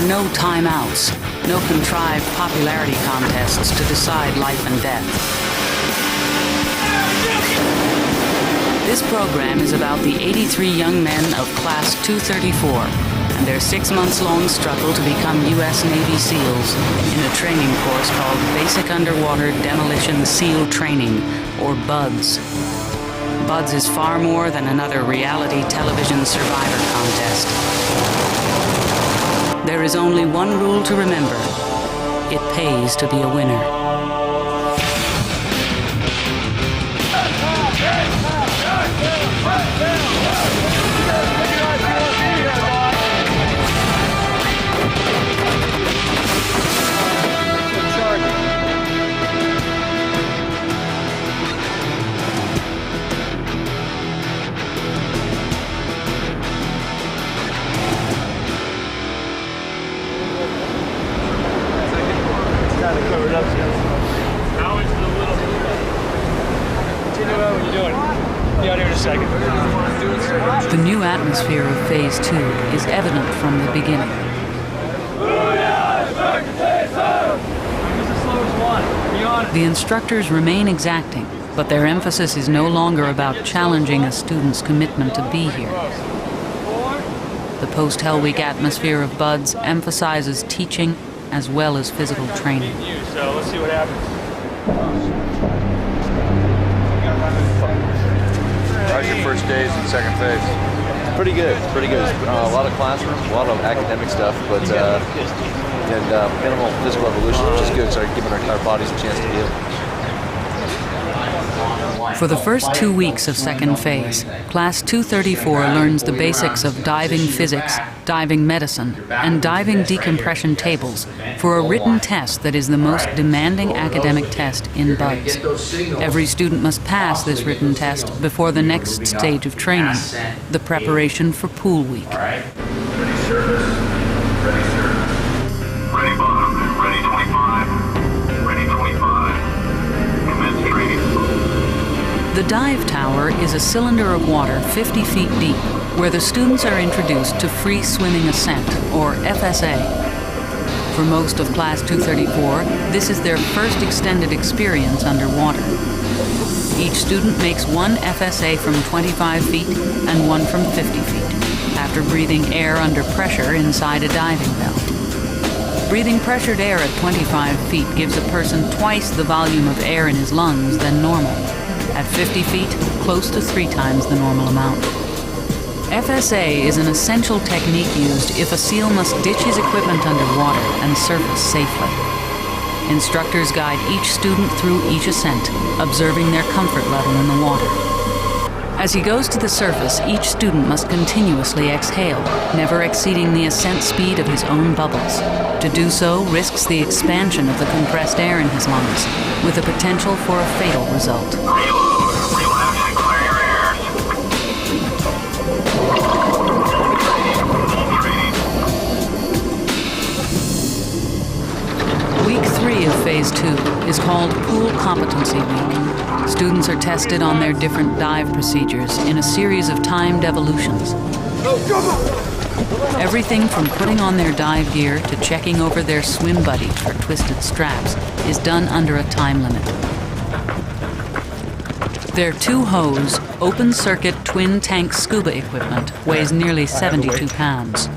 no timeouts, no contrived popularity contests to decide life and death. This program is about the 83 young men of Class 234 and their 6-month-long struggle to become U.S. Navy SEALs in a training course called Basic Underwater Demolition SEAL Training, or BUDS. BUDS is far more than another reality television survivor contest. There is only one rule to remember. It pays to be a winner. The new atmosphere of Phase 2 is evident from the beginning. The instructors remain exacting, but their emphasis is no longer about challenging a student's commitment to be here. The post-Hell Week atmosphere of BUDS emphasizes teaching as well as physical training. So let's see what happens. How's your first days in second phase? Pretty good, pretty good. A lot of classroom, a lot of academic stuff, but minimal physical evolution, which is good, so giving our bodies a chance to heal. For the first 2 weeks of second phase, Class 234 learns the basics of diving physics, diving medicine, and diving decompression tables for a written test that is the most demanding academic test in BUDS. Every student must pass this written test before the next stage of training, the preparation for Pool Week. Ready service, ready service. Ready bottom, ready 25, ready 25. Commence training. The dive tower is a cylinder of water 50 feet deep, where the students are introduced to free swimming ascent, or FSA. For most of Class 234, this is their first extended experience underwater. Each student makes one FSA from 25 feet and one from 50 feet, after breathing air under pressure inside a diving bell. Breathing pressured air at 25 feet gives a person twice the volume of air in his lungs than normal. At 50 feet, close to 3 times the normal amount. FSA is an essential technique used if a SEAL must ditch his equipment underwater and surface safely. Instructors guide each student through each ascent, observing their comfort level in the water. As he goes to the surface, each student must continuously exhale, never exceeding the ascent speed of his own bubbles. To do so risks the expansion of the compressed air in his lungs, with the potential for a fatal result. Week 3 of Phase 2 is called Pool Competency Week. Students are tested on their different dive procedures in a series of timed evolutions. Everything from putting on their dive gear to checking over their swim buddies for twisted straps is done under a time limit. Their 2-hose, open-circuit twin-tank scuba equipment weighs nearly 72 pounds.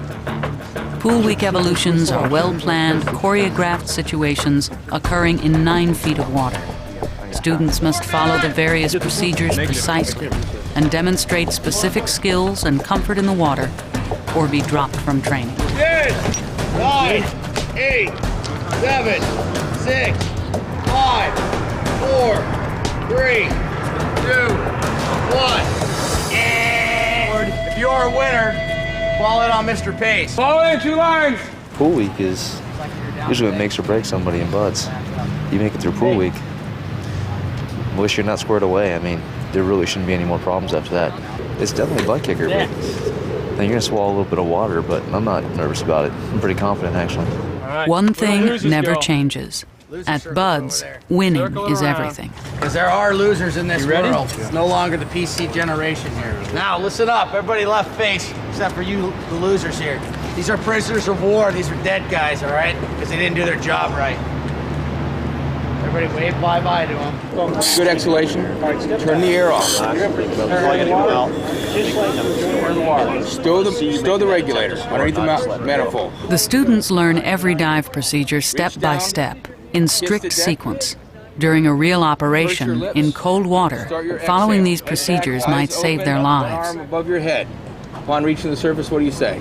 Pool Week evolutions are well-planned, choreographed situations occurring in 9 feet of water. Students must follow the various procedures precisely and demonstrate specific skills and comfort in the water, or be dropped from training. 10, 9, 8, 7, 6, 5, 4, 3, 2, 1. If you are a winner, fall in on Mr. Pace. Fall in 2 lines. Pool Week is usually what makes or breaks somebody in BUDS. You make it through Pool Week, wish you're not squared away. I mean, there really shouldn't be any more problems after that. It's definitely a butt kicker, but now you're gonna swallow a little bit of water, but I'm not nervous about it. I'm pretty confident, actually. One thing never changes. At BUDS, winning is everything. Because there are losers in this world. It's no longer the PC generation here. Now, listen up. Everybody left face, except for you, the losers here. These are prisoners of war. These are dead guys, all right? Because they didn't do their job right. Everybody wave bye-bye to them. Good exhalation. Turn the air off. Stow the regulator underneath the manifold. The students learn every dive procedure step by step, in strict sequence. During a real operation, in cold water, following these procedures might save their lives. Arm above your head. Upon reaching the surface, what do you say?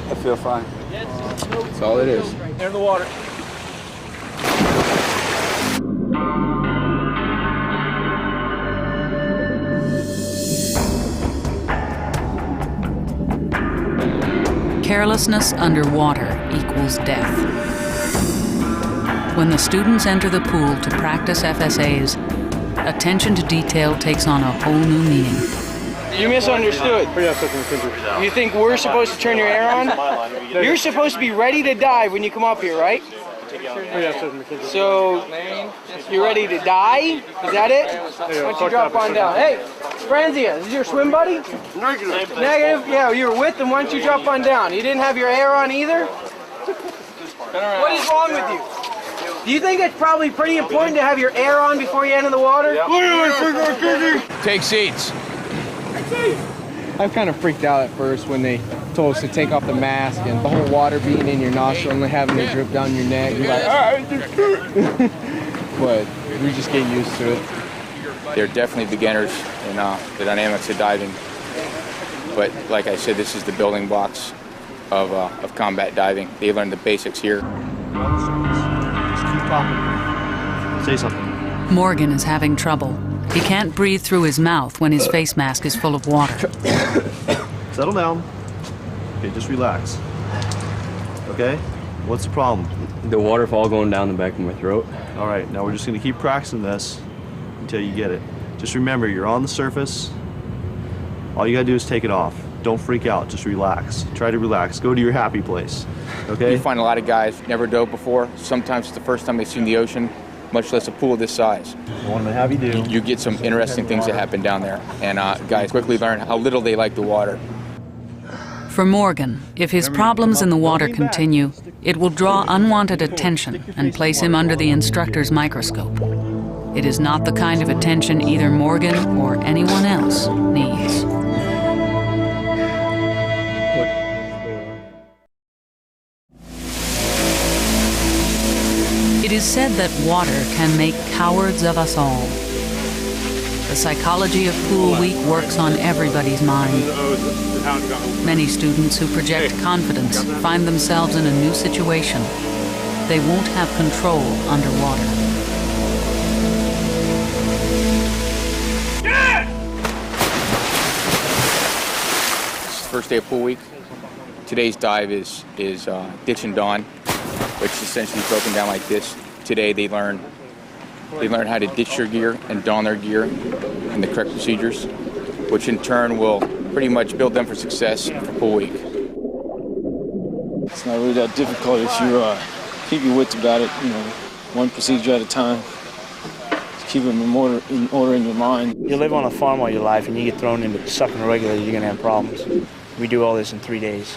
I feel fine. That's all it is. Enter the water. Carelessness underwater equals death. When the students enter the pool to practice FSAs, attention to detail takes on a whole new meaning. You misunderstood. You think we're supposed to turn your air on? You're supposed to be ready to dive when you come up here, right? So, you ready to die? Is that it? Why don't you drop on down? Hey, Franzia, is this your swim buddy? Negative. Negative? Yeah, you were with him. Why don't you drop on down? You didn't have your air on either? What is wrong with you? Do you think it's probably pretty important to have your air on before you enter the water? Take seats. I kind of freaked out at first when they told us to take off the mask and the whole water being in your nostril and having it drip down your neck. You're like, but we just get used to it. They're definitely beginners in the dynamics of diving. But like I said, this is the building blocks of combat diving. They learn the basics here. Just keep talking. Say something. Morgan is having trouble. He can't breathe through his mouth when his face mask is full of water. Settle down. Okay, just relax. Okay? What's the problem? The waterfall going down the back of my throat. All right, now we're just gonna keep practicing this until you get it. Just remember, you're on the surface. All you gotta do is take it off. Don't freak out, just relax. Try to relax. Go to your happy place, okay? You find a lot of guys never dove before. Sometimes it's the first time they've seen the ocean, much less a pool this size. I want to have you do. You get some interesting things that happen down there, and guys quickly learn how little they like the water. For Morgan, if his problems in the water continue, it will draw unwanted attention and place him under the instructor's microscope. It is not the kind of attention either Morgan or anyone else needs. It is said that water can make cowards of us all. The psychology of Pool Week works on everybody's mind. Many students who project confidence find themselves in a new situation. They won't have control underwater. This is the first day of Pool Week. Today's dive is ditch and dawn, which is essentially broken down like this. Today they learn how to ditch their gear and don their gear and the correct procedures, which in turn will pretty much build them for success for Pool Week. It's not really that difficult if you keep your wits about it, one procedure at a time. Just keep them in order in your mind. You live on a farm all your life and you get thrown into sucking a regulator, you're gonna have problems. We do all this in 3 days.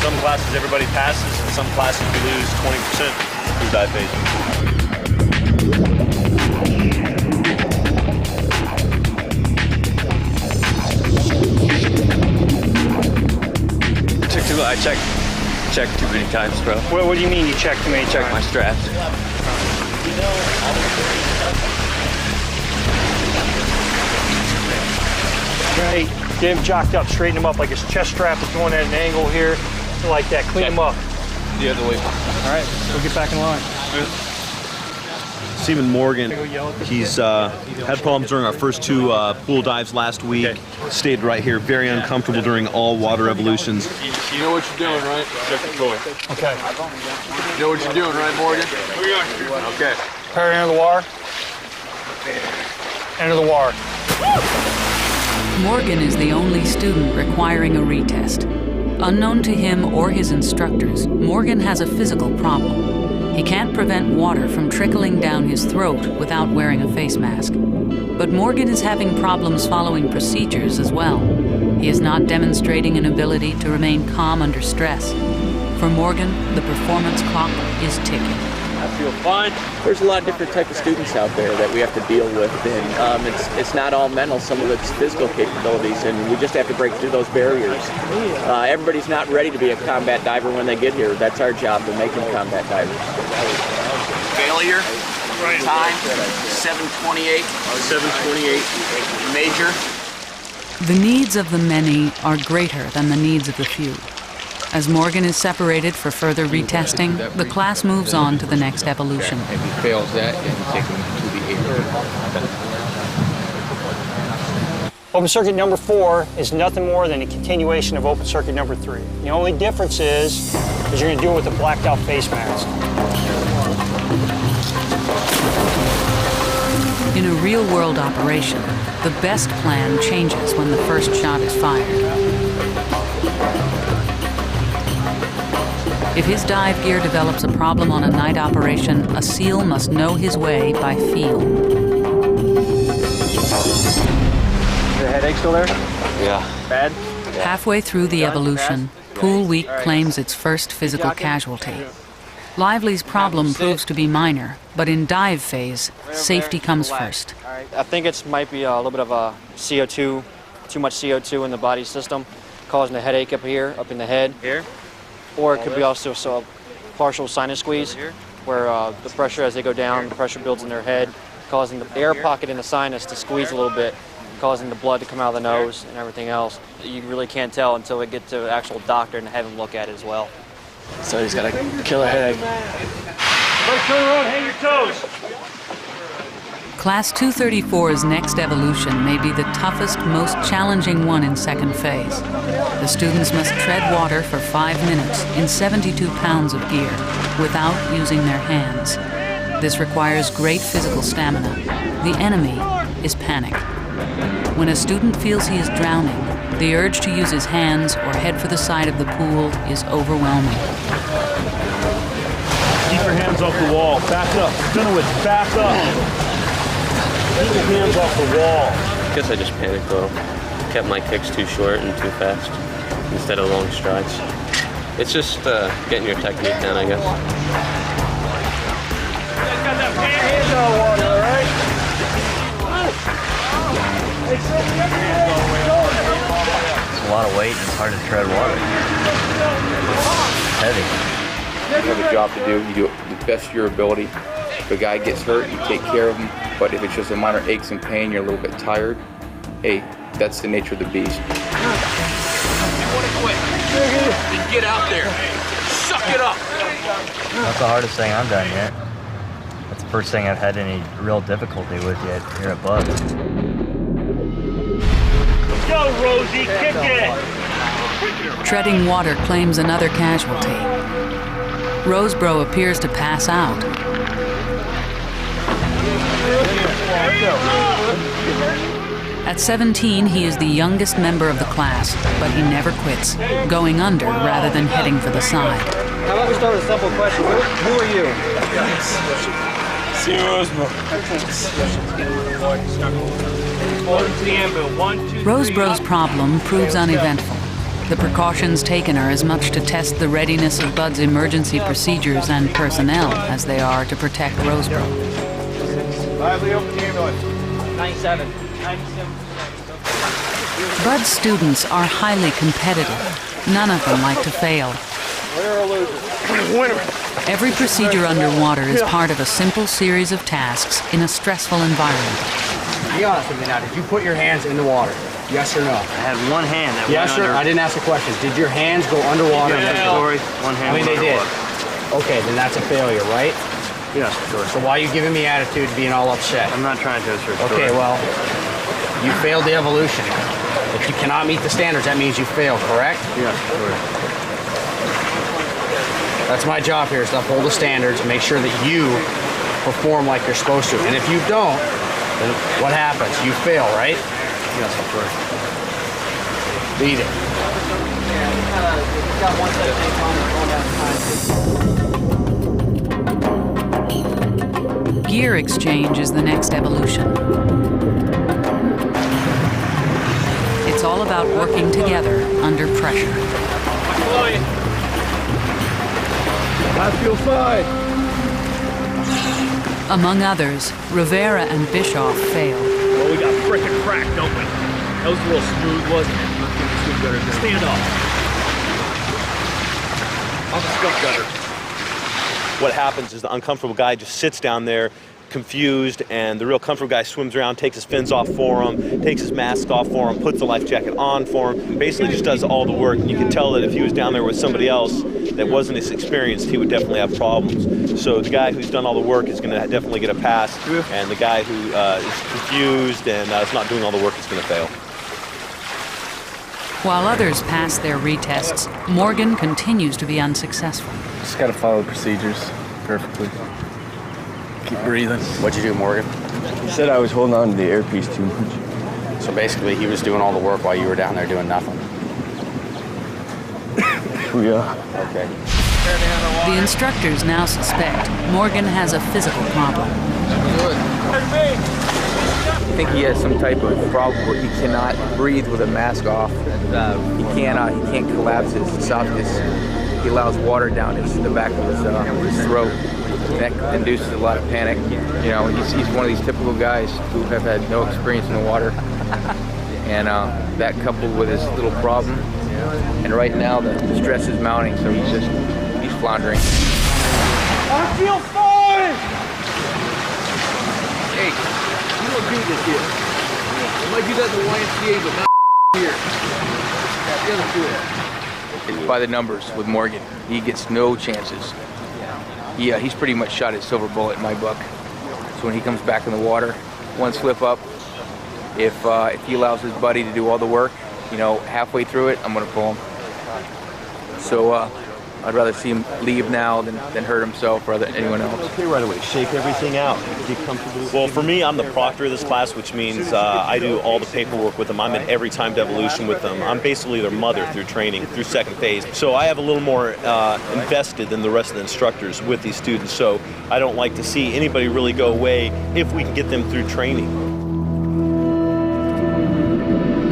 Some classes everybody passes, and some classes we lose 20% through dive phase. I checked too many times, bro. What do you mean you checked too many times? Check my straps. Hey, get him jocked up, straighten him up like his chest strap is going at an angle here, like that. Clean him up. The other way. All right, go get back in line. Seaman Morgan, he's had problems during our first two pool dives last week. Okay. Stayed right here, very uncomfortable during all water evolutions. You know what you're doing, right? Check the toy. Okay. You know what you're doing, right, Morgan? Okay. Prepare to enter the water. Enter the water. Morgan is the only student requiring a retest. Unknown to him or his instructors, Morgan has a physical problem. He can't prevent water from trickling down his throat without wearing a face mask. But Morgan is having problems following procedures as well. He is not demonstrating an ability to remain calm under stress. For Morgan, the performance clock is ticking. I feel fine. There's a lot of different type of students out there that we have to deal with, and it's not all mental. Some of it's physical capabilities, and we just have to break through those barriers. Everybody's not ready to be a combat diver when they get here. That's our job, to make them combat divers. Failure. Time 7:28. 7:28. Major. The needs of the many are greater than the needs of the few. As Morgan is separated for further retesting, the class moves on to the next evolution. If he fails that, then you take him to the air. Open circuit number 4 is nothing more than a continuation of open circuit number 3. The only difference is you're going to do it with a blacked out face mask. In a real-world operation, the best plan changes when the first shot is fired. If his dive gear develops a problem on a night operation, a SEAL must know his way by feel. The headache still there? Yeah. Bad? Halfway through the evolution, Pool Week claims its first physical casualty. Lively's problem proves to be minor, but in dive phase, safety comes first. I think it might be a little bit of a CO2, too much CO2 in the body system, causing a headache up here, up in the head. Here? Or it could be also a partial sinus squeeze, where the pressure as they go down, the pressure builds in their head, causing the air pocket in the sinus to squeeze a little bit, causing the blood to come out of the nose and everything else. You really can't tell until we get to an actual doctor and have him look at it as well. So he's got a killer headache. Everybody turn around, hang your toes. Class 234's next evolution may be the toughest, most challenging one in second phase. The students must tread water for 5 minutes in 72 pounds of gear without using their hands. This requires great physical stamina. The enemy is panic. When a student feels he is drowning, the urge to use his hands or head for the side of the pool is overwhelming. Keep your hands off the wall. Back up. Dunowitz, back up. Keep your hands off the wall. I guess I just panicked a little. Kept my kicks too short and too fast instead of long strides. It's just getting your technique down, I guess. Got that hands on water, all right? It's a lot of weight and it's hard to tread water. It's heavy. You have a job to do. You do it the best of your ability. If a guy gets hurt, you take care of him. But if it's just a minor aches and pain, you're a little bit tired, hey, that's the nature of the beast. You want to quit? Then get out there. Suck it up. That's the hardest thing I've done yet. That's the first thing I've had any real difficulty with yet here at Bud. Go, Rosie, kick it! Treading water claims another casualty. Rosebro appears to pass out. At 17, he is the youngest member of the class, but he never quits, going under rather than heading for the side. How about we start with a simple question? Who are you? See Rosebro. Rosebro's problem proves uneventful. The precautions taken are as much to test the readiness of Bud's emergency procedures and personnel as they are to protect Rosebro. Lively, open the ambulance. 97. Bud's students are highly competitive. None of them like to fail. Every procedure underwater is part of a simple series of tasks in a stressful environment. Be honest with me now. Did you put your hands in the water? Yes or no? I had one hand that yes, went sir. under. I didn't ask a question. Did your hands go underwater? Sorry, one hand. I mean, they did. Okay, then that's a failure, right? Yes, sure. So why are you giving me attitude, being all upset? I'm not trying to, sir. Okay, well, you failed the evolution. If you cannot meet the standards, that means you failed, correct? Yes, sure. That's my job here, is to uphold the standards and make sure that you perform like you're supposed to. And if you don't, then what happens? You fail, right? Yes, of course. Lead it. Gear exchange is the next evolution. It's all about working together under pressure. I feel fine. Among others, Rivera and Bischoff fail. Well, we got frickin' cracked, don't we? That was a little smooth, wasn't it? Stand off. On the skunk gutter. What happens is the uncomfortable guy just sits down there, confused, and the real comfortable guy swims around, takes his fins off for him, takes his mask off for him, puts the life jacket on for him, basically just does all the work. And you can tell that if he was down there with somebody else that wasn't as experienced, he would definitely have problems. So the guy who's done all the work is going to definitely get a pass, and the guy who is confused and is not doing all the work is going to fail. While others pass their retests, Morgan continues to be unsuccessful. Just gotta follow the procedures perfectly. Keep breathing. What'd you do, Morgan? He said I was holding on to the airpiece too much. So basically, he was doing all the work while you were down there doing nothing. Yeah. Okay. The instructors now suspect Morgan has a physical problem. I think he has some type of problem where he cannot breathe with a mask off. He can't collapse his esophagus. He allows water down the back of his throat. That induces a lot of panic. You know, he's one of these typical guys who have had no experience in the water, and that coupled with his little problem. And right now the stress is mounting, so he's floundering. I feel fine. Hey, you don't do this here. You might do that in the YMCA, but not here. You don't do it. It's by the numbers with Morgan. He gets no chances. He's pretty much shot his silver bullet in my book. So when he comes back in the water, one slip up, if he allows his buddy to do all the work, you know, halfway through it, I'm gonna pull him. So I'd rather see him leave now than hurt himself or anyone else. Okay, right away. Shake everything out. Get comfortable. Well, for me, I'm the proctor of this class, which means I do all the paperwork with them. I'm in every timed evolution with them. I'm basically their mother through training, through second phase. So I have a little more invested than the rest of the instructors with these students. So I don't like to see anybody really go away if we can get them through training.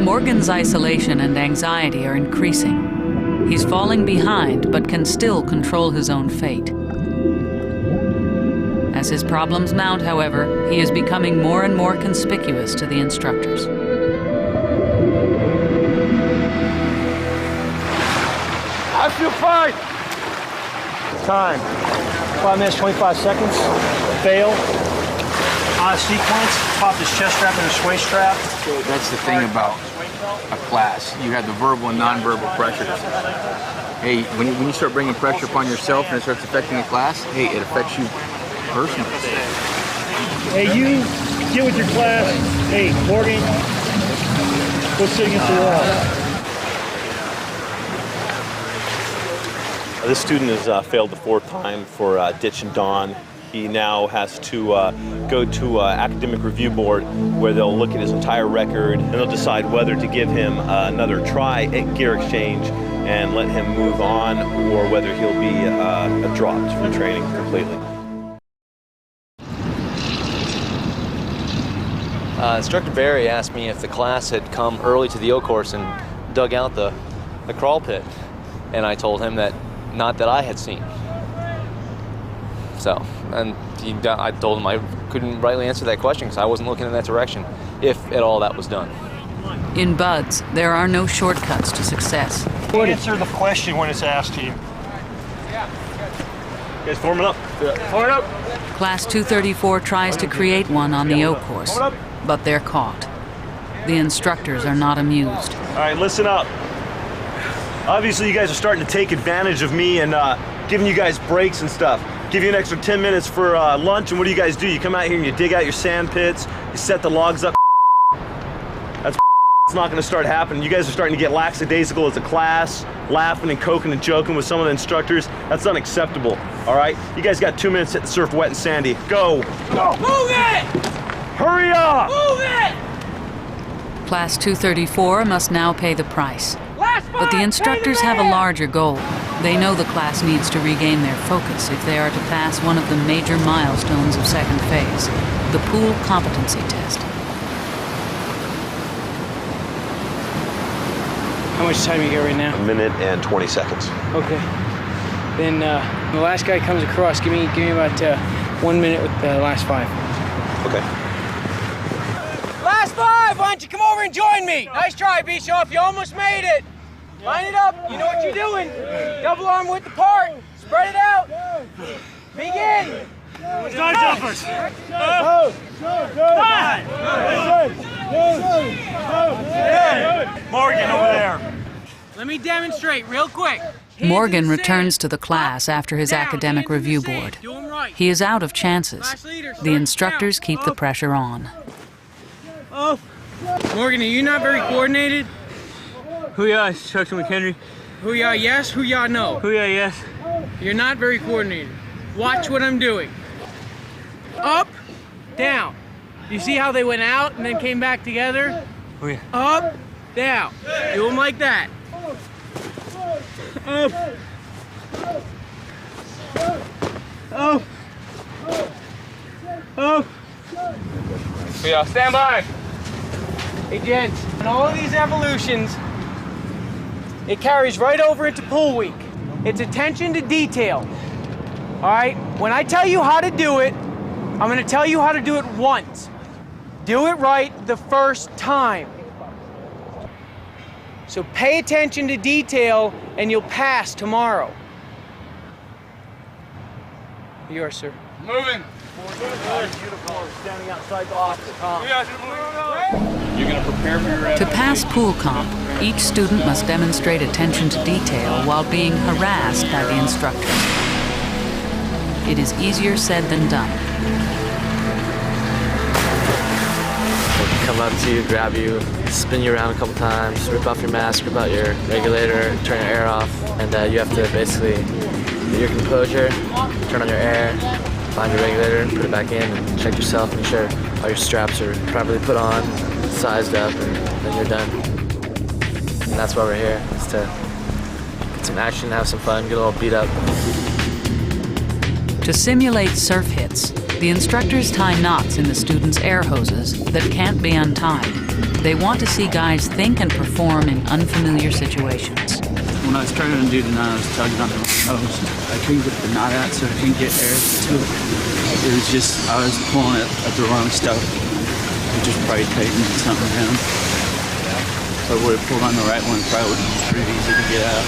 Morgan's isolation and anxiety are increasing. He's falling behind, but can still control his own fate. As his problems mount, however, he is becoming more and more conspicuous to the instructors. I feel fine. Time. 5 minutes, 25 seconds. Fail. On sequence, pop his chest strap and his waist strap. That's the thing about a class. You have the verbal and nonverbal pressures. Hey, when you start bringing pressure upon yourself and it starts affecting the class, hey, it affects you personally. Hey, you get with your class. Hey, Morgan, go sit against the wall. This student has failed the 4th time for Ditch and Dawn. He now has to go to academic review board where they'll look at his entire record and they'll decide whether to give him another try at gear exchange and let him move on, or whether he'll be dropped from training completely. Instructor Barry asked me if the class had come early to the O course and dug out the crawl pit, and I told him that not that I had seen. So, and I told him I couldn't rightly answer that question because I wasn't looking in that direction, if at all that was done. In BUD/S, there are no shortcuts to success. Answer the question when it's asked to you. You guys forming up? Forward up. Class 234 tries to create one on the O course, but they're caught. The instructors are not amused. All right, listen up. Obviously, you guys are starting to take advantage of me and giving you guys breaks and stuff. Give you an extra 10 minutes for lunch, and what do you guys do? You come out here and you dig out your sand pits, you set the logs up. That's it's not gonna start happening. You guys are starting to get lackadaisical as a class, laughing and coking and joking with some of the instructors. That's unacceptable, all right? You guys got 2 minutes to hit the surf wet and sandy. Go. Go. Move it! Hurry up! Move it! Class 234 must now pay the price. But the instructors have a larger goal. They know the class needs to regain their focus if they are to pass one of the major milestones of second phase, the pool competency test. How much time you got right now? 1 minute and 20 seconds. Okay. Then the last guy comes across. Give me about 1 minute with the last 5. Okay. Last 5! Why don't you come over and join me? Nice try, Bischoff. You almost made it. Line it up. You know what you're doing. Double arm width apart. Spread it out. Begin. Side jumpers. Morgan over there. Let me demonstrate real quick. Morgan returns to the class after his academic review board. He is out of chances. The instructors keep the pressure on. Oh. Morgan, are you not very coordinated? Hoo-yah, Chuck McHenry. Hoo-yah yes, hoo-yah no. Hoo-yah, yes. You're not very coordinated. Watch what I'm doing. Up, down. You see how they went out and then came back together? Oh, yeah. Up, down. Do them like that. Up. Up. Up. Yeah, stand by. Hey, gents, in all of these evolutions, it carries right over into pool week. It's attention to detail. All right? When I tell you how to do it, I'm going to tell you how to do it once. Do it right the first time. So pay attention to detail and you'll pass tomorrow. Yours, sir. Moving. Standing outside the office. You're going to prepare for your To pass pool comp, each student must demonstrate attention to detail while being harassed by the instructors. It is easier said than done. They'll come up to you, grab you, spin you around a couple times, rip off your mask, rip out your regulator, turn your air off, and you have to basically get your composure, turn on your air, find your regulator, put it back in, and check yourself, make sure all your straps are properly put on, sized up, and then you're done. And that's why we're here, is to get some action, have some fun, get a little beat up. To simulate surf hits, the instructors tie knots in the students' air hoses that can't be untied. They want to see guys think and perform in unfamiliar situations. When I was trying to do the knot, I was tugging on the hose. I couldn't get the knot out, so I didn't get air to it. It was just, I was pulling it at the wrong stuff. It just probably tightened something around. If I would have pulled on the right one, it probably would have been pretty easy to get out.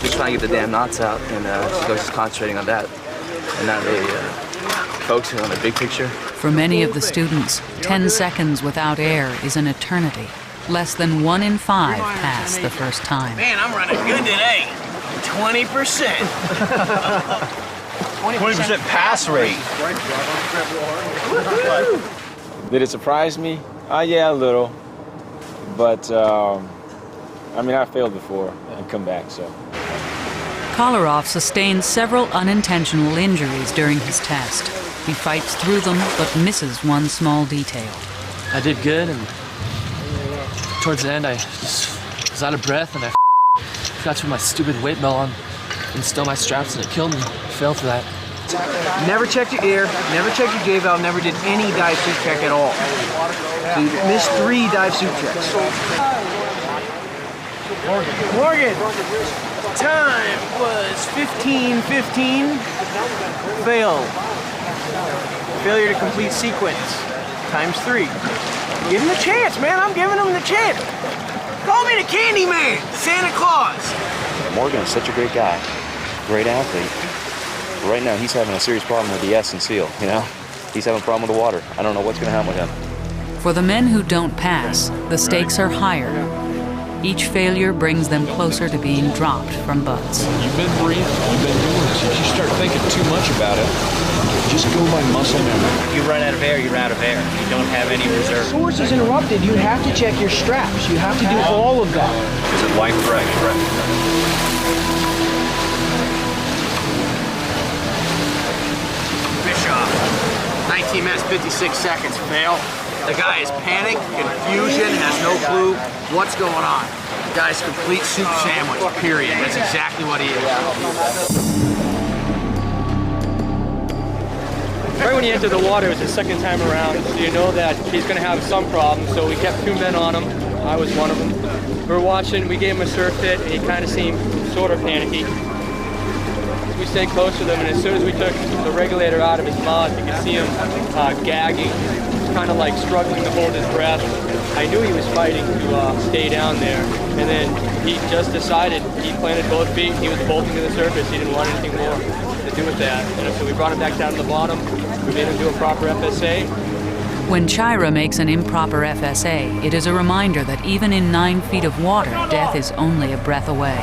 Just trying to get the damn knots out, and just concentrating on that, and not really focusing on the big picture. For many of the students, 10 seconds without air is an eternity. Less than 1 in 5 pass the first time. Man, I'm running good today. 20%. 20% pass rate. Did it surprise me? Yeah, a little. But, I mean, I failed before and come back, so. Kolarov sustained several unintentional injuries during his test. He fights through them, but misses one small detail. I did good, and towards the end I just was out of breath, and I forgot to put my stupid weight belt on and stow my straps, and it killed me. I failed for that. Never checked your air, never checked your J valve, never did any dive suit check at all. So you missed 3 dive suit checks. Morgan, time was 15:15. Failure to complete sequence, times 3. Give him the chance, man. I'm giving him the chance. Call me the Candy Man, Santa Claus. Morgan is such a great guy, great athlete. But right now, he's having a serious problem with the S and seal, you know? He's having a problem with the water. I don't know what's going to happen with him. For the men who don't pass, the stakes are higher. Each failure brings them closer to being dropped from butts. You've been breathing, you've been doing this. If you start thinking too much about it, just go by muscle memory. You run out of air, you're out of air. You don't have any reserve. Source is interrupted. You have to check your straps. You have to do all of that. Is it life threatening? Bischoff, 19 minutes, 56 seconds, fail. The guy is panicked, confusion, has no clue what's going on. Guy's complete soup sandwich, period. That's exactly what he is. Right when he entered the water, it was his second time around, so you know that he's going to have some problems. So we kept 2 men on him. I was one of them. We were watching, we gave him a surf fit, and he kind of seemed sort of panicky. We stayed close with him, and as soon as we took the regulator out of his mouth, you could see him gagging, kind of like struggling to hold his breath. I knew he was fighting to stay down there, and then he just decided, he planted both feet, he was bolting to the surface, he didn't want anything more to do with that. So we brought him back down to the bottom, we made him do a proper FSA. When Chira makes an improper FSA, it is a reminder that even in 9 feet of water, death is only a breath away.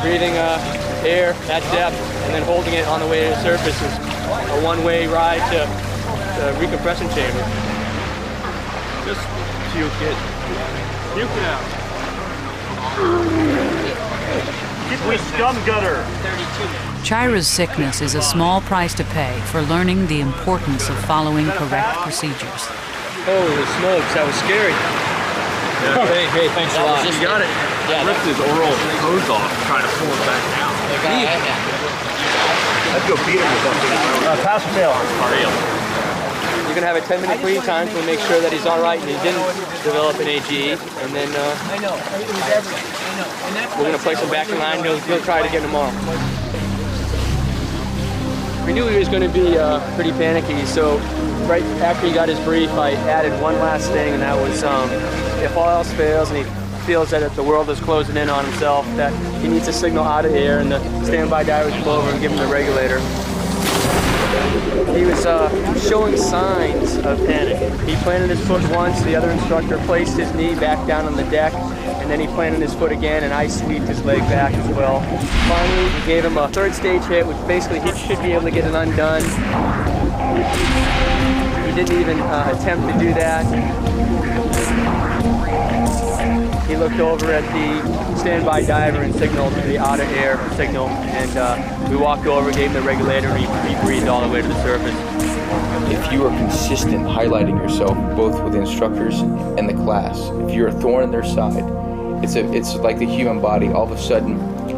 Breathing air at depth and then holding it on the way to the surface is a one-way ride to the recompression chamber. Just puke it. Puke it out. Get the scum gutter. Chira's sickness is a small price to pay for learning the importance of following correct procedures. Holy smokes, that was scary. Yeah. Hey, thanks a lot. You got it. Yeah, ripped his oral hose off trying to pull it back down. Let's go beat him with something. Pass or fail? You're going to have a 10-minute clean time to make sure that he's all right and he didn't develop an AGE. And then we're going to place him back in line. He'll try it again tomorrow. We knew he was going to be pretty panicky, so right after he got his brief, I added one last thing, and that was if all else fails and he feels that the world is closing in on himself, that he needs to signal out of here and the standby divers come over and give him the regulator. He was showing signs of panic. He planted his foot once, the other instructor placed his knee back down on the deck, and then he planted his foot again, and I sweeped his leg back as well. Finally, we gave him a 3rd stage hit, which basically he should be able to get it undone. He didn't even attempt to do that. He looked over at the standby diver and signaled the out of air signal, and we walked over, gave him the regulator, and he breathed all the way to the surface. If you are consistent highlighting yourself, both with the instructors and the class, if you're a thorn in their side, it's like the human body. All of a sudden,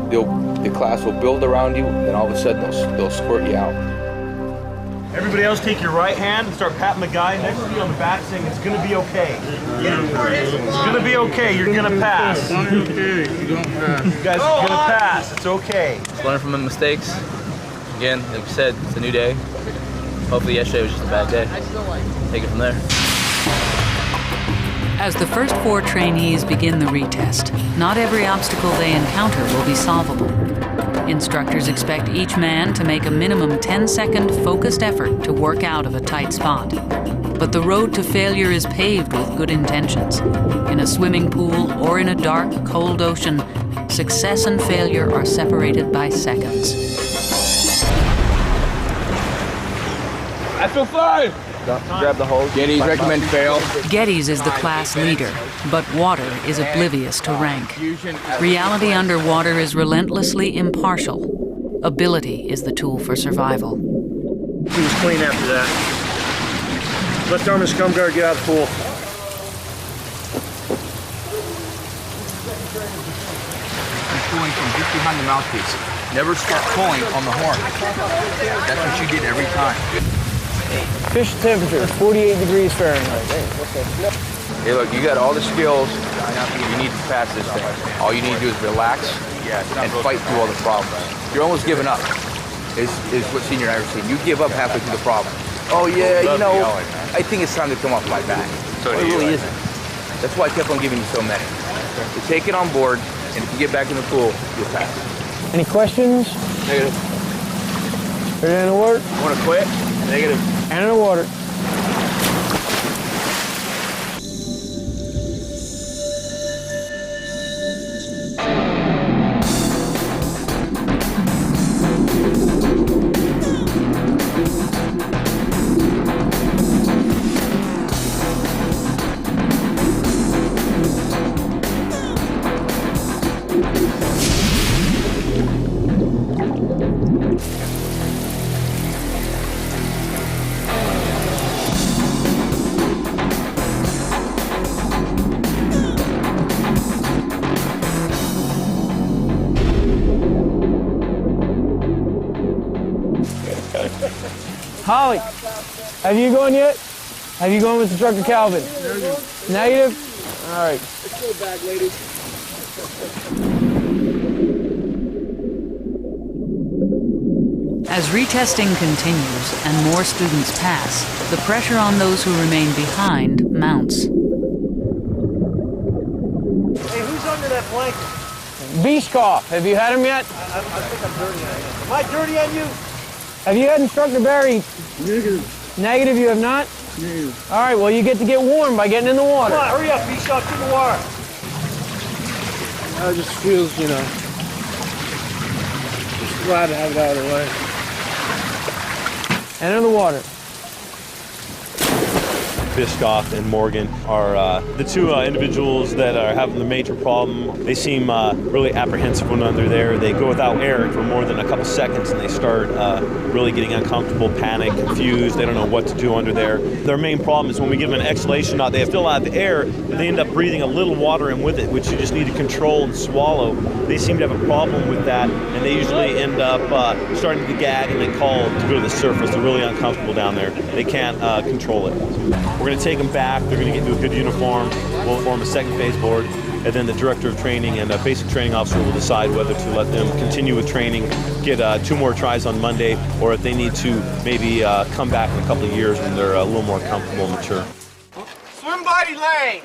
the class will build around you, and all of a sudden they'll squirt you out. Everybody else take your right hand and start patting the guy next to you on the back saying it's gonna be okay. It's gonna be okay, you're gonna pass. It's okay, you don't pass. You guys are gonna pass, it's okay. Just learn from the mistakes. Again, like we said, it's a new day. Hopefully yesterday was just a bad day. Take it from there. As the first 4 trainees begin the retest, not every obstacle they encounter will be solvable. Instructors expect each man to make a minimum 10-second focused effort to work out of a tight spot. But the road to failure is paved with good intentions. In a swimming pool or in a dark, cold ocean, success and failure are separated by seconds. I feel fine. Grab the hose. Geddes recommend fail. Geddes is the class leader, but water is oblivious to rank. Reality underwater is relentlessly impartial. Ability is the tool for survival. He was clean after that. Let Dharma Scum Guard get out of the pool. Pulling from just behind the mouthpiece. Never start pulling on the horn. That's what you did every time. Fish temperature, 48 degrees Fahrenheit. Hey, look, you got all the skills you need to pass this thing. All you need to do is relax and fight through all the problems. You're almost giving up, is what Senior and I were saying. You give up halfway through the problem. Oh, yeah, you know, I think it's time to come off my back. Well, it really isn't. That's why I kept on giving you so many. So take it on board, and if you get back in the pool, you'll pass. Any questions? Negative. Ready to work? Want to quit? Negative. And in the water. Holly, have you gone yet? Have you gone with Instructor Calvin? Negative? All right. Let's go back, ladies. As retesting continues and more students pass, the pressure on those who remain behind mounts. Hey, who's under that blanket? Beeshkoff, have you had him yet? I think I'm dirty on you. Am I dirty on you? Have you had Instructor Barry? Negative. Negative, you have not? Negative. All right, well, you get to get warm by getting in the water. Come on, hurry up, Beeshkoff, get in the water. I just feels, you know, just glad to have it out of the way. Enter the water. Bishkoff and Morgan are the two individuals that are having the major problem. They seem really apprehensive when under there. They go without air for more than a couple seconds and they start really getting uncomfortable, panic, confused. They don't know what to do under there. Their main problem is when we give them an exhalation knot, they still have the air, but they end up breathing a little water in with it, which you just need to control and swallow. They seem to have a problem with that, and they usually end up starting to gag and they call to go to the surface. They're really uncomfortable down there. They can't control it. We're going to take them back. They're going to get into a good uniform. We'll form a second phase board, and then the director of training and a basic training officer will decide whether to let them continue with training, get 2 more tries on Monday, or if they need to maybe come back in a couple of years when they're a little more comfortable and mature. Swim body lane.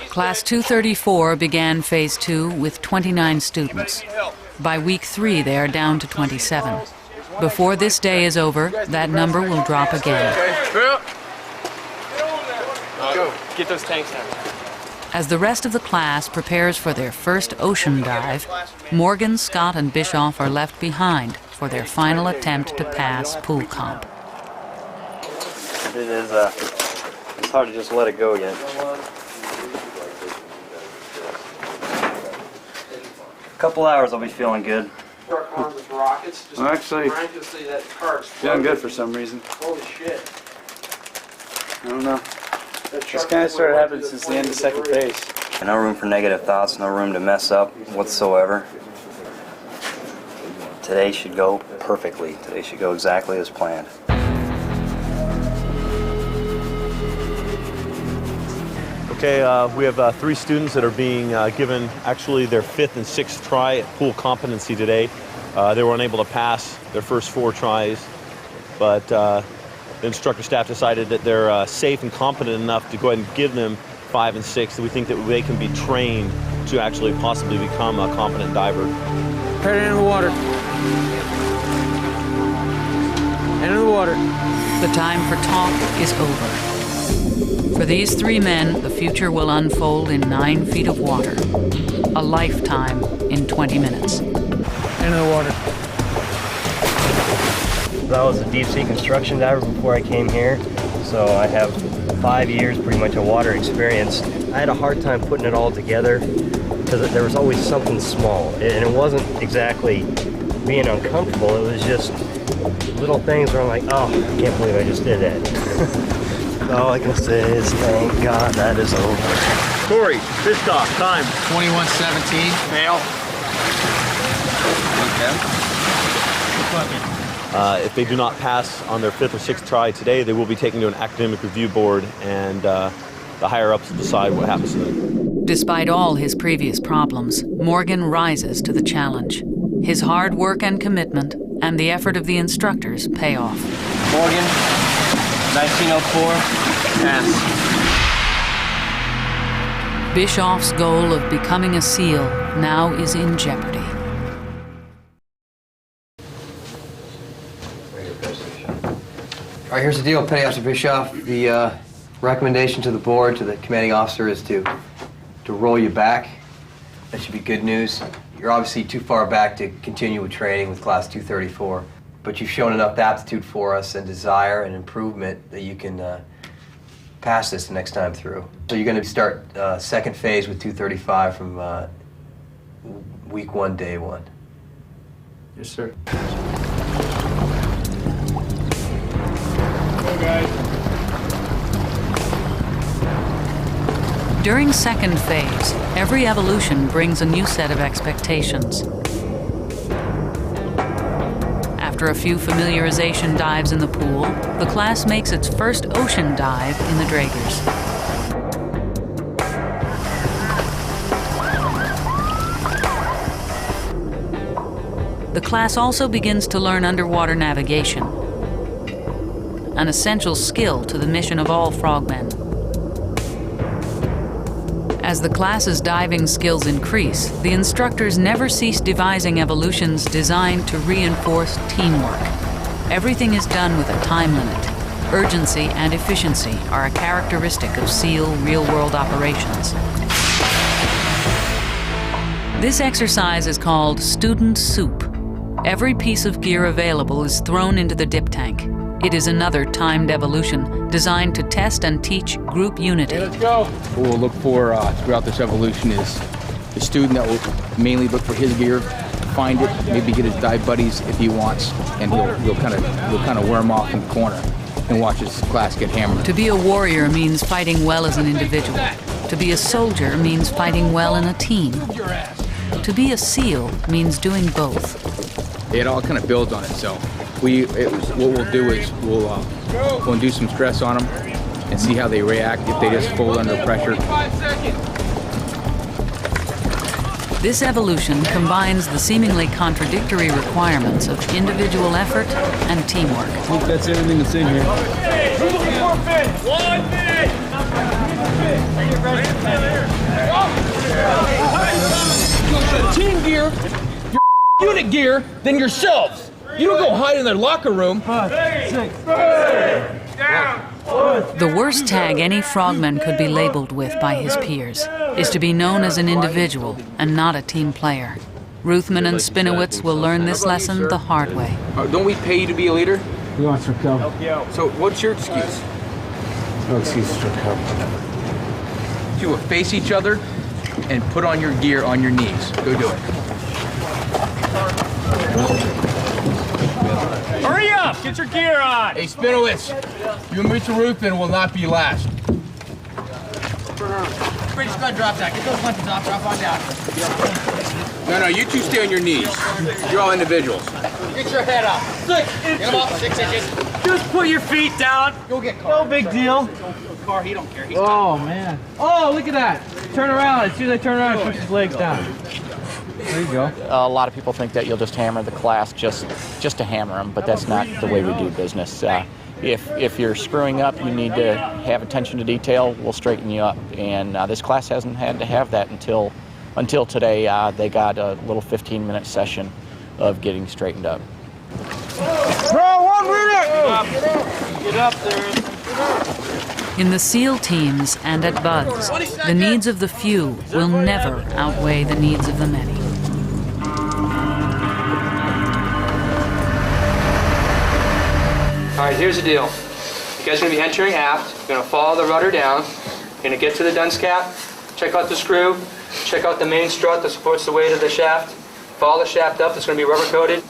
Class 234 began Phase 2 with 29 students. By week 3, they are down to 27. Before this day is over, that number will drop again. Go, get those tanks down. As the rest of the class prepares for their first ocean dive, Morgan, Scott, and Bischoff are left behind for their final attempt to pass pool comp. It is, it's hard to just let it go again. A couple hours I'll be feeling good. I'm actually feeling good for some reason. Holy shit. I don't know. This kind of started happening since the end of second phase. No room for negative thoughts, no room to mess up whatsoever. Today should go perfectly. Today should go exactly as planned. Okay, we have 3 students that are being given actually their 5th and 6th try at pool competency today. They were unable to pass their first 4 tries, but the instructor staff decided that they're safe and competent enough to go ahead and give them 5 and 6, that we think that they can be trained to actually possibly become a competent diver. Prepare to enter the water. Enter the water. The time for talk is over. For these 3 men, the future will unfold in 9 feet of water. A lifetime in 20 minutes. Enter the water. I was a deep sea construction diver before I came here, so I have 5 years pretty much of water experience. I had a hard time putting it all together because there was always something small, and it wasn't exactly being uncomfortable, it was just little things where I'm like, oh, I can't believe I just did that. All I can say is thank God that is over. Corey, Bishkoff, time. 21:17, fail. If they do not pass on their 5th or 6th try today, they will be taken to an academic review board, and the higher-ups will decide what happens to them. Despite all his previous problems, Morgan rises to the challenge. His hard work and commitment and the effort of the instructors pay off. Morgan, 1904, pass. Bischoff's goal of becoming a SEAL now is in jeopardy. All right, here's the deal, Petty Officer Bischoff. The recommendation to the board, to the commanding officer, is to roll you back. That should be good news. You're obviously too far back to continue with training with Class 234, but you've shown enough aptitude for us and desire and improvement that you can pass this the next time through. So you're going to start second phase with 235 from week 1, day 1. Yes, sir. During second phase, every evolution brings a new set of expectations. After a few familiarization dives in the pool, the class makes its first ocean dive in the Dragers. The class also begins to learn underwater navigation, an essential skill to the mission of all frogmen. As the class's diving skills increase, the instructors never cease devising evolutions designed to reinforce teamwork. Everything is done with a time limit. Urgency and efficiency are a characteristic of SEAL real-world operations. This exercise is called Student Soup. Every piece of gear available is thrown into the dip tank. It is another timed evolution designed to test and teach group unity. Okay, let's go. What we'll look for throughout this evolution is the student that will mainly look for his gear, find it, maybe get his dive buddies if he wants, and he'll kind of wear him off in the corner and watch his class get hammered. To be a warrior means fighting well as an individual. To be a soldier means fighting well in a team. To be a SEAL means doing both. It all kind of builds on it. So what we'll do is we'll induce some stress on them and see how they react if they just fold under pressure. This evolution combines the seemingly contradictory requirements of individual effort and teamwork. I think that's everything that's in here. Team gear, your unit gear, then yourselves. You don't go hide in their locker room. 5, 6, 7, down. The worst tag any frogman could be labeled with by his peers is to be known as an individual and not a team player. Ruthman and Spinowitz will learn this lesson the hard way. Don't we pay you to be a leader? We want some help. So what's your excuse? No excuses for help. You will face each other and put on your gear on your knees. Go do it. Hurry up! Get your gear on! Hey, Spinowitz, you and Mr. Ruthman will not be last. British Scud drop down. Get those lunches off. Drop on down. No, you two stay on your knees. You're all individuals. Get your head up. 6 inches. Get them up 6 inches. Just put your feet down. Go get Carl. No big deal. Carl, he don't care. He's Oh, man. Oh, look at that. Turn around. As soon as I turn around, push his legs down. There you go. A lot of people think that you'll just hammer the class just to hammer them, but that's not the way we do business. If you're screwing up, you need to have attention to detail. We'll straighten you up, and this class hasn't had to have that until today. They got a little 15-minute session of getting straightened up. Bro, 1 minute! Get up there. In the SEAL teams and at BUD/S, the needs of the few will never outweigh the needs of the many. All right, here's the deal. You guys are going to be entering aft. You're going to follow the rudder down. You're going to get to the dunce cap, check out the screw, check out the main strut that supports the weight of the shaft. Follow the shaft up. It's going to be rubber coated.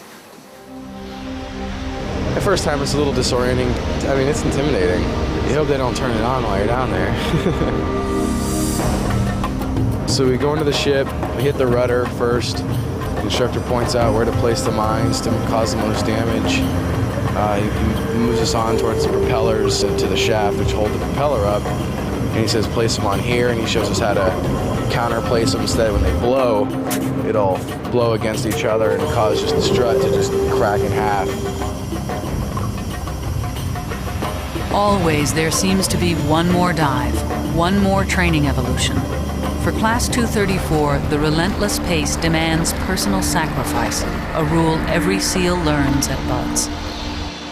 The first time it's a little disorienting. I mean, it's intimidating. You hope they don't turn it on while you're down there. So we go into the ship, we hit the rudder first. The instructor points out where to place the mines to cause the most damage. He moves us on towards the propellers to the shaft, which hold the propeller up. And he says, place them on here, and he shows us how to counter-place them instead. When they blow, it'll blow against each other and cause just the strut to just crack in half. Always there seems to be one more dive, one more training evolution. For Class 234, the relentless pace demands personal sacrifice, a rule every SEAL learns at BUD/S.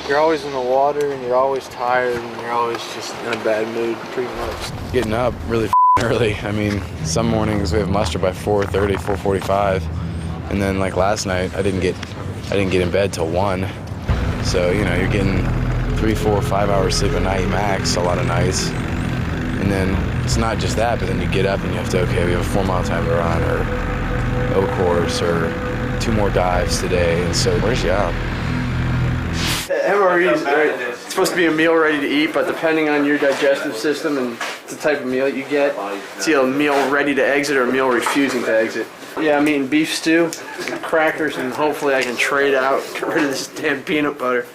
You're always in the water, and you're always tired, and you're always just in a bad mood, pretty much. Getting up really early. I mean, some mornings we have muster by 4:30, 4:45, and then like last night, I didn't get in bed till 1. So you're getting 3, 4, 5 hours sleep a night max, a lot of nights. And then it's not just that, but then you get up and you have to, okay, we have a 4-mile time to run, or O course, or 2 more dives today, and so where's you out? MRE is supposed to be a meal ready to eat, but depending on your digestive system and the type of meal you get, it's either a meal ready to exit or a meal refusing to exit. Yeah, I'm eating beef stew, crackers, and hopefully I can trade out, get rid of this damn peanut butter.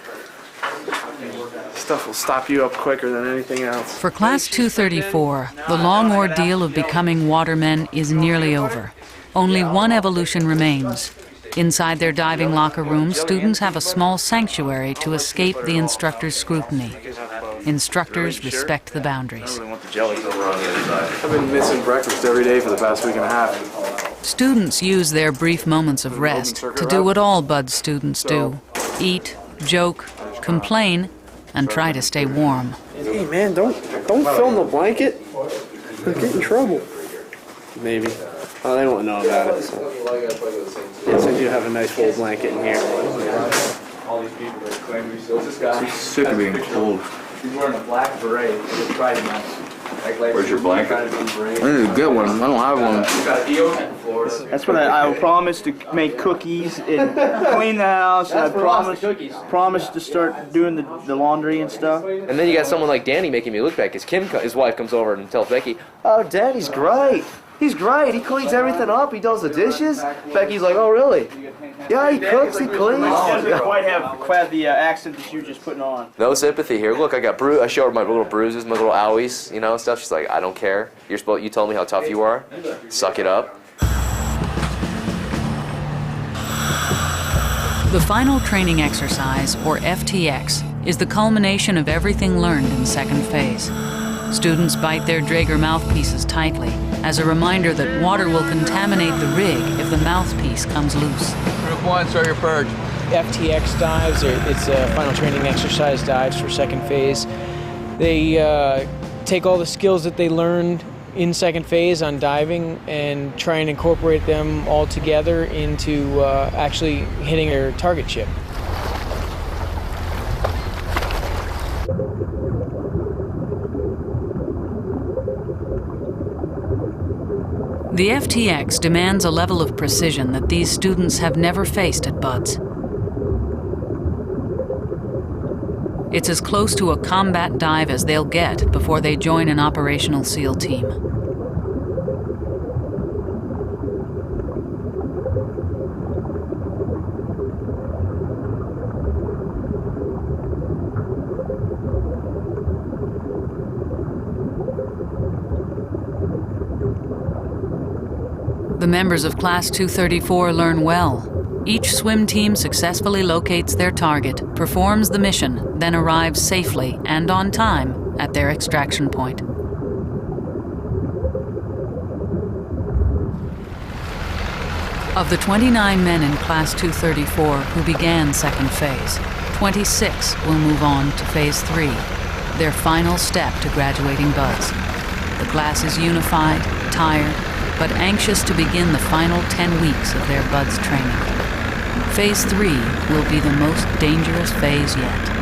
Stuff will stop you up quicker than anything else. For Class 234, the long ordeal of becoming watermen is nearly over. Only one evolution remains. Inside their diving locker room, students have a small sanctuary to escape the instructor's scrutiny. Instructors respect the boundaries. I've been missing breakfast every day for the past week and a half. Students use their brief moments of rest to do what all BUD/S students do: eat, joke, complain, and try to stay warm. Hey man, don't film the blanket. I'll get in trouble. Maybe. Oh, they won't know about it. So. Yes, I do have a nice full blanket in here. She's sick of being cold. He's wearing a black beret. Where's your blanket? I need to get one. I don't have one. That's when I promised to make cookies and clean the house. And I promised to start doing the laundry and stuff. And then you got someone like Danny making me look bad because his wife comes over and tells Becky, "Oh, Danny's great. He's great. He cleans everything up. He does the dishes." Becky's like, "Oh, really?" "Yeah, he cooks. He cleans." Quite have the accent that you were just putting on. No sympathy here. Look, I got I showed her my little bruises, my little owies, and stuff. She's like, "I don't care. You told me how tough you are. Suck it up." The final training exercise, or FTX, is the culmination of everything learned in second phase. Students bite their Draeger mouthpieces tightly as a reminder that water will contaminate the rig if the mouthpiece comes loose. Group 1, start your purge. FTX dives, it's a final training exercise dives for second phase. They take all the skills that they learned in second phase on diving and try and incorporate them all together into actually hitting their target ship. The FTX demands a level of precision that these students have never faced at BUD/S. It's as close to a combat dive as they'll get before they join an operational SEAL team. The members of Class 234 learn well. Each swim team successfully locates their target, performs the mission, then arrives safely and on time at their extraction point. Of the 29 men in Class 234 who began second phase, 26 will move on to Phase 3, their final step to graduating BUD/S. The class is unified, tired, but anxious to begin the final 10 weeks of their BUD/S training. Phase 3 will be the most dangerous phase yet.